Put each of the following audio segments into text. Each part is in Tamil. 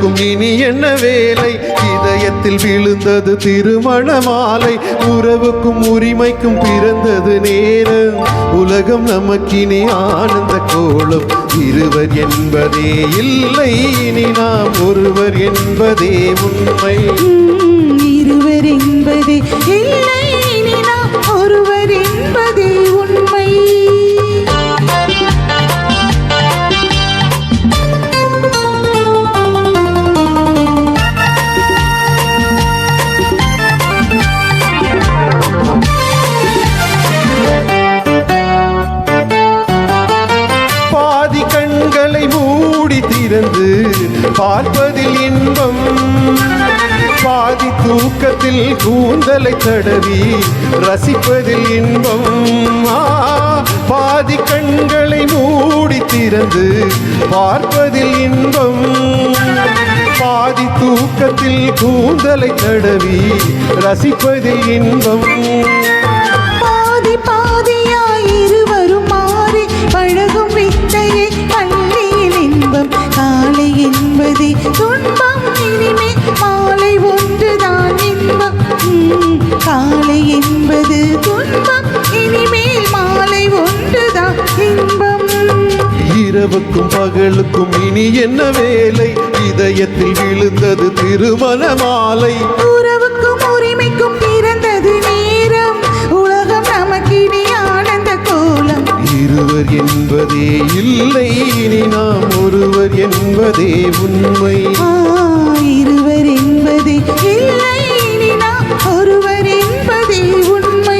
பகலுக்கும் இனி என்ன வேலை? இதயத்தில் விழுந்தது திருமண மாலை. உறவுக்கும் உரிமைக்கும் பிறந்தது நேரம். உலகம் நமக்கினி ஆனந்த கோலம். இருவர் என்பதே இல்லை, இனி நாம் ஒருவர் என்பதே உண்மை. இருவர் என்பதே இல்லை, இனி நாம் ஒருவர் என்பதே உண்மை. பாதி கண்களை மூடி திறந்து பார்ப்பதில் இன்பம். பாதி தூக்கத்தில் கூந்தலை தடவி ரசிப்பதில் இன்பம். பாதி கண்களை மூடி திறந்து பார்ப்பதில் இன்பம். பாதி தூக்கத்தில் கூந்தலை தடவி ரசிப்பதில் இன்பம். பாதி பாதியாய் இருவரும் மாறி பழகும் வித்தையை பள்ளியில் இன்பம். காலை என்பதே துன்பம், இனிமே மாலை ஒன்றுதான் இன்பம். காலை என்பது துன்பம், இனிமேல் மாலை ஒன்றுதான் இன்பம். இரவுக்கும் பகலுக்கும் இனி என்ன வேலை? இதயத்தில் விழுந்தது திருமண மாலை. உறவுக்கும் உரிமைக்கும் பிறந்தது நேரம். உலகம் நமக்கினி ஆனந்த கோலம். இருவர் என்பதே இல்லை, இனி நாம் ஒருவர் என்பதே உண்மை. இருவர் என்பதே இல்லை, இனி நாம் ஒருவர் என்பதே உண்மை.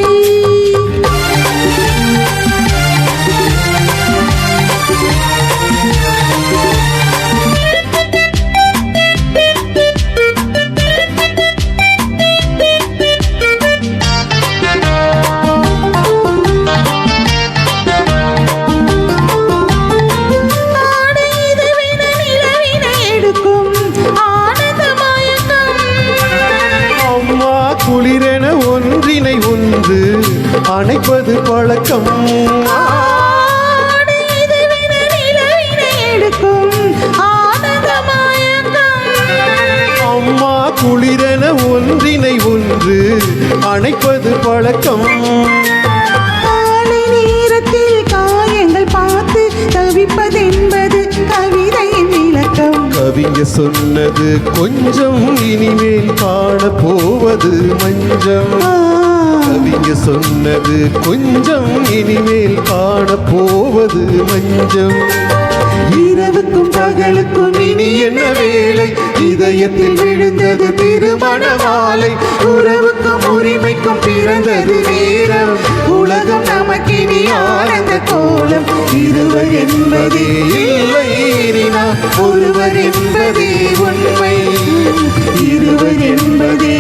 குளிரென ஒன்றினை ஒன்று அணைப்பது பழக்கம். அம்மா குளிரென ஒன்றினை ஒன்று அணைப்பது பழக்கம். காலை நேரத்தில் காயங்கள் பார்த்து தவிப்பதென்பது கவிதையின் விளக்கம். கவிங்க சொன்னது கொஞ்சம், இனிமேல் காண போவது மஞ்சம். கவிங்க சொன்னது கொஞ்சம், இனிமேல் காண போவது மஞ்சம். இரவுக்கும் பகலுக்கும் இனி என்ன வேலை? இதயத்தில் விழுந்தது திருமண மாலை. உறவுக்கும் உரிமைக்கும் பிறந்தது நேரம். உலகம் நமக்கினி ஆனந்த கோலம். இருவர் என்பதே இல்லை, இனி நாம் ஒருவர் என்பதே உண்மை. இருவர் என்பதே